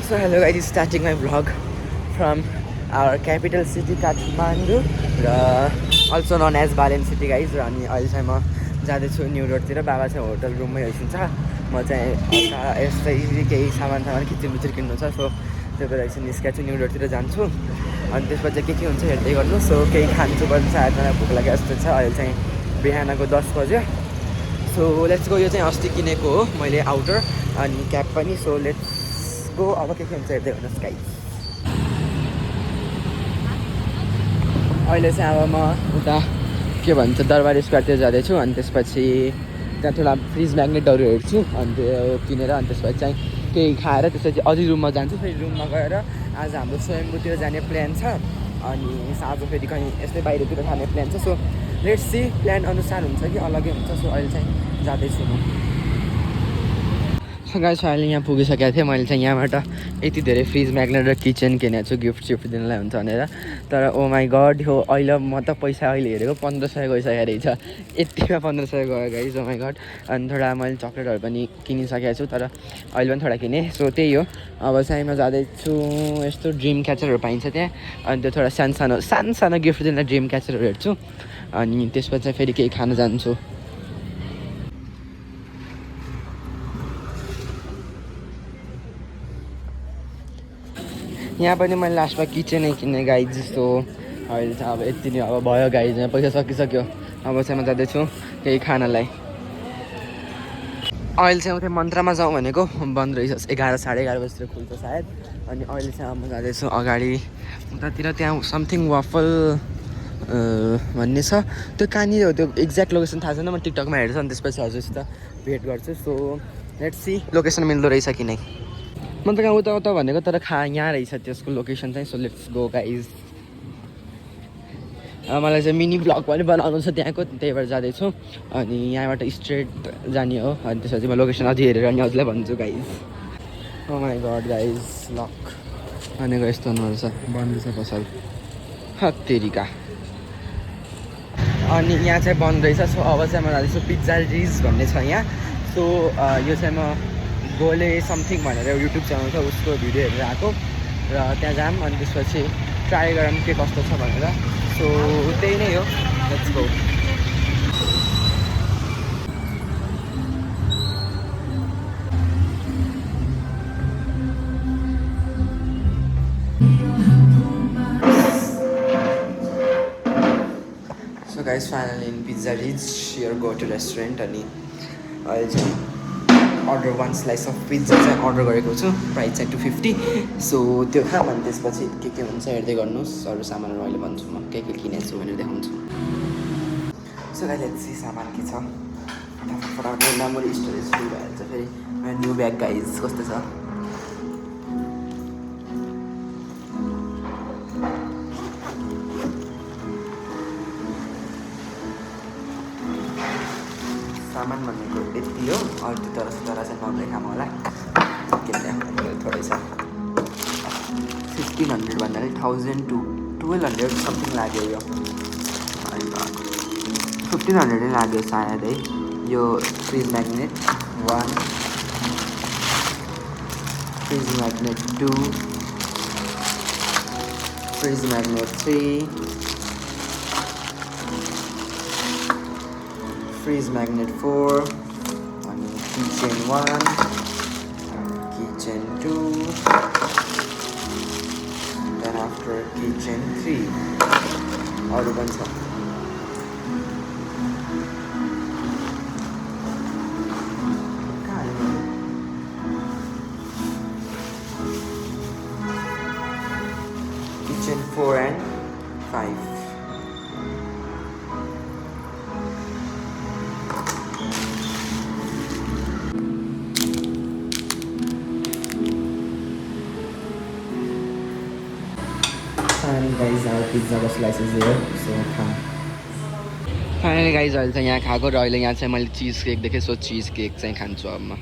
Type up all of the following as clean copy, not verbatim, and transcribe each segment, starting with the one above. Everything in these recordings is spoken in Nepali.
So hello guys, starting my vlog from our capital city Kathmandu also known as Balen city guys. र अनि अहिले चाहिँ म जाँदैछु न्यू रोडतिर. बाबा चाहिँ होटल रुममै हेर्नुहुन्छ. म चाहिँ यस्तै केही सामान खिचिरमिचिर किन्नु छ. सो त्यो भएर चाहिँ निस्केछु न्यू रोडतिर जान्छु. अनि त्यसपछि के हुन्छ हेर्दै गर्नु. सो केही खान्छु पनि सायद मलाई भोक लाग्यो जस्तो छ. अहिले चाहिँ बिहानको 10 बज्यो. So let's go. यो चाहिँ अस्ति किनेको हो मैले आउटर अनि क्याप पनि. So let's go. अब के हुन्छ हेर्दै गर्नुहोस् गाइस. अहिले चाहिँ अब म उता के भन्छ दरबार स्क्वायरतिर जाँदैछु. अनि त्यसपछि त्यहाँ थोडा फ्रिज म्याग्नेटहरू हेर्छु. अनि त्यो किनेर अनि त्यसपछि चाहिँ केही खाएर त्यसपछि अझै रुममा जान्छु. फेरि रुममा गएर आज हाम्रो स्वयम्भूतिर जाने प्लान छ. अनि आज फेरि कहीँ यस्तै बाहिरतिर खाने प्लान छ. सो लेट्स सी प्लान अनुसार हुन्छ कि अलग्गै हुन्छ. सो अहिले चाहिँ जाँदैछु म. गाइस अहिले यहाँ पुगिसकेको थिएँ. मैले चाहिँ यहाँबाट यति धेरै फ्रिज म्याग्नेट र किचन किनेको छु गिफ्ट सिफ्ट दिनलाई हुन्छ भनेर. तर ओ माई गड हो अहिले म त पैसा अहिले हेरेको 1500 गइसकेको रहेछ. यतिमा 1500 गयो गाइस. Oh my God. अनि थोडा मैले चक्लेटहरू पनि किनिसकेको छु. तर अहिले पनि थोडा किनेँ. सो त्यही हो. अब चाहिँ म जाँदैछु. यस्तो ड्रिम क्याचरहरू पाइन्छ त्यहाँ. अनि त्यो थोडा सानो गिफ्ट दिनलाई ड्रिम क्याचरहरू हेर्छु. अनि त्यसपछि चाहिँ फेरि केही खान जान्छु. यहाँ पनि मैले लास्टमा किचनै किनेँ गाइज. जस्तो अहिले चाहिँ अब यति नै अब भयो गाइज. पैसा सकिसक्यो. अब चाहिँ म जाँदैछु केही खानालाई. अहिले चाहिँ उतै मन्त्रामा जाउँ भनेको बन्द रहेछ. 11 साढे 11 बजीतिर खुल्छ सायद. अनि अहिले चाहिँ अब म जाँदैछु अगाडि उतातिर. त्यहाँ समथिङ वाफल भन्ने छ. त्यो कहाँनिर हो त्यो एक्ज्याक्ट लोकेसन थाहा छैन. म टिकटकमा हेर्छु अनि त्यसपछि हजुरसित भेट गर्छु. सो लेट्स सी लोकेसन मिल्दो रहेछ कि नै. म त कहाँ उता भनेको तर यहाँ रहेछ त्यसको लोकेसन चाहिँ. So let's go guys. मलाई चाहिँ मिनी ब्लग पनि बनाउनु छ त्यहाँको. त्यही भएर जाँदैछु. अनि यहाँबाट स्ट्रेट जाने हो. अनि त्यसपछि म लोकेसन अझै हेरेर अनि हजुरलाई भन्छु guys. Oh my god guys luck भनेको यस्तो हुनुपर्छ. बन्द छ पसल हत्तेरिका. अनि यहाँ चाहिँ बन्द रहेछ. सो अब चाहिँ म जाँदैछु पिज्जा रिज भन्ने छ यहाँ. सो यो चाहिँ म गोले समथिङ भनेर युट्युब च्यानल छ उसको भिडियो हेरेर आएको. र त्यहाँ जाऊँ अनि त्यसपछि ट्राई गरौँ के कस्तो छ भनेर. सो त्यही नै हो. Let's go. So guys finally in pizza ridge here go to restaurant. अनि अहिले चाहिँ अर्डर 1 स्लाइस अफ पिज्जा चाहिँ अर्डर गरेको छु. प्राइस चाहिँ 250. सो त्यो खाऊँ अनि त्यसपछि के हुन्छ हेर्दै गर्नुहोस्. अरू सामानहरू अहिले भन्छु म के किनेछु भनेर देखाउँछु. सो गाइस लेट्स सी सामान के छ. फटाफट मेमोरी स्टोरेज फुल भइहाल्छ. फेरि मेरो न्यू ब्याग गाइज कस्तो छ. सामान भनेको यति हो. अरू त्यो तर चाहिँ नदेखाम होला. के थोरै छ 1500 भन्नाले 1000 to 1200 समथिङ लाग्यो. यो 1500 नै लाग्यो सायद है. यो fridge magnet 1, fridge magnet 2, fridge magnet 3, fridge magnet 4 अनि kitchen 1, kitchen 2, then after kitchen 3. अरू पनि छ. Kitchen 4 and 5. And guys our pizza slices here. So come. Finally guys अहिले चाहिँ यहाँ खाएको. र अहिले यहाँ चाहिँ मैले चिज केक देखेँ. सो चिज केक चाहिँ खान्छु अब म.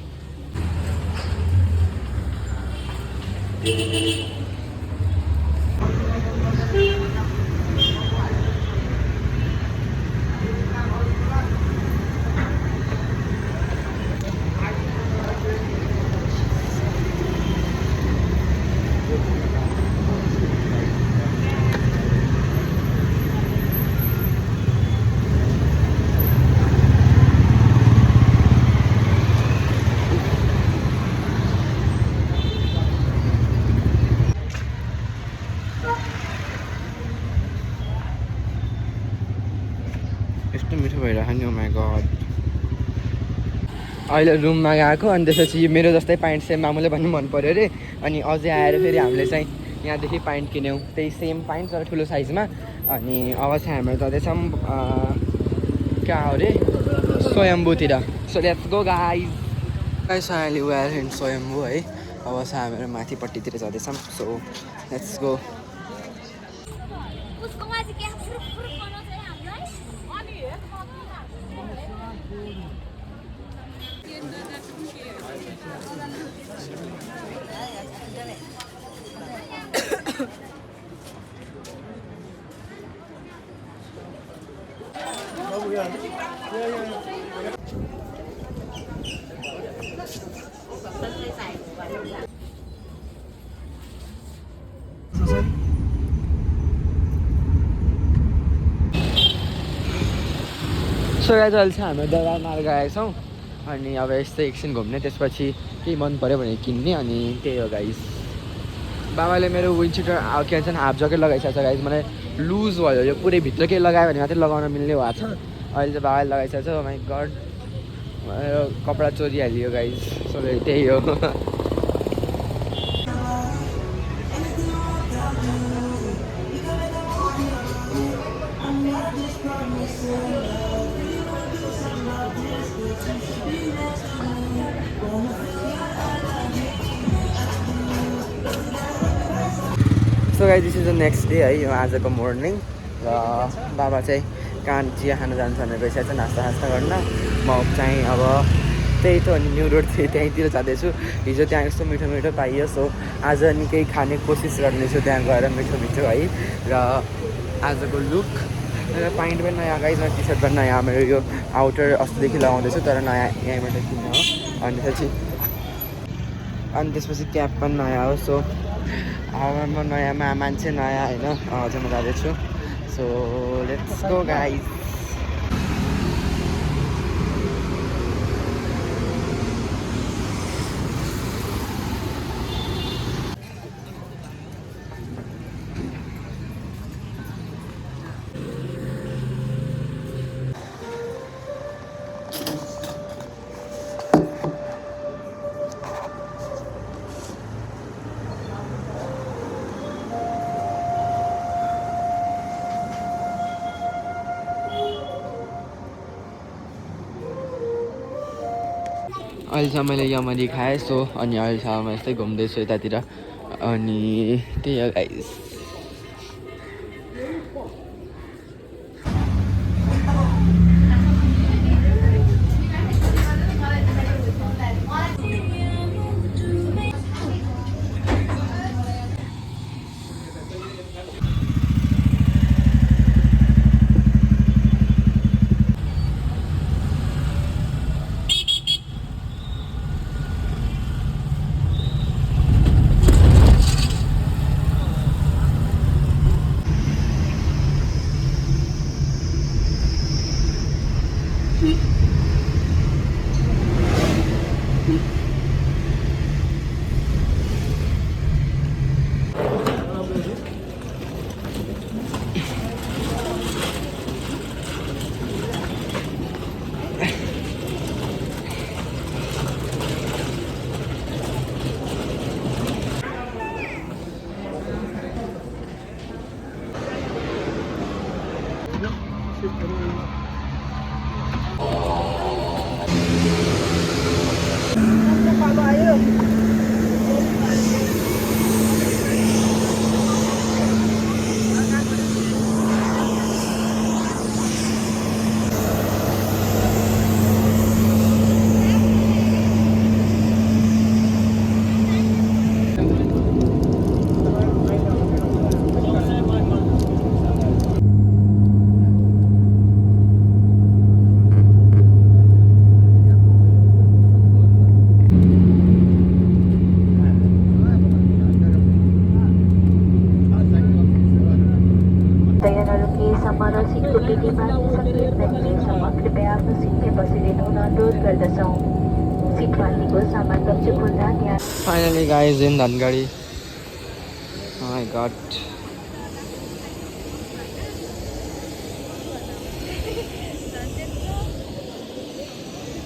गड अहिले रुममा गएको अनि त्यसपछि मेरो जस्तै प्यान्ट सेम मामुले पनि मन पऱ्यो अरे अनि अझै आएर फेरि हामीले चाहिँ यहाँदेखि प्यान्ट किन्यौँ त्यही सेम प्यान्ट तर ठुलो साइजमा अनि अब चाहिँ हामी जाँदैछौँ कहाँ हो अरे स्वयम्भूतिर सो लेट्स गो गाइज अहिले वेयर इन स्वयम्भू है अब चाहिँ हामीहरू माथिपट्टितिर जाँदैछौँ so let's go so guys अहिले चाहिँ हामी दरबार मार्ग गएका छौँ अनि अब यस्तै एकछिन घुम्ने त्यसपछि केही मन पऱ्यो भने किन्ने अनि त्यही हो गाइज बाबाले मेरो विन्टर के भन्छ हाफ ज्याकेट लगाइसकेको छ गाइज मलाई लुज भयो यो पुरै भित्र केही लगायो भने मात्रै लगाउन मिल्ने भएको छ अहिले चाहिँ बाबाले लगाइसकेको छ माइ गड मेरो कपडा चोरिहाल्यो गाइज सो त्यही हो so guys this is the next day है यो आजको मर्निङ र बाबा चाहिँ कहाँ चिया खान जान्छ भनेर गइसकेको छ नास्ता गर्न म चाहिँ अब त्यही त अनि न्यु रोड त्यहीँतिर जाँदैछु हिजो त्यहाँ यस्तो मिठो मिठो पाइयो सो आज निकै खाने कोसिस गर्नेछु त्यहाँ गएर मिठो मिठो है र आजको लुक मेरो प्यान्ट पनि नयाँ गाइज टी सर्ट पनि नयाँ मेरो यो आउटर अस्तिदेखि लगाउँदैछु तर नयाँ यहीँबाट किन्नु हो अनि त्यसपछि क्याप पनि नयाँ हो सो हावामा नयाँमा मान्छे नयाँ होइन अझै म जाँदैछु सो लेट्स गो गाइज अहिलेसम्म मैले यमरी खाएँ सो अनि अहिलेसम्म यस्तै घुम्दैछु यतातिर अनि त्यही हो guys Finally guys in Dangadi. Oh my god.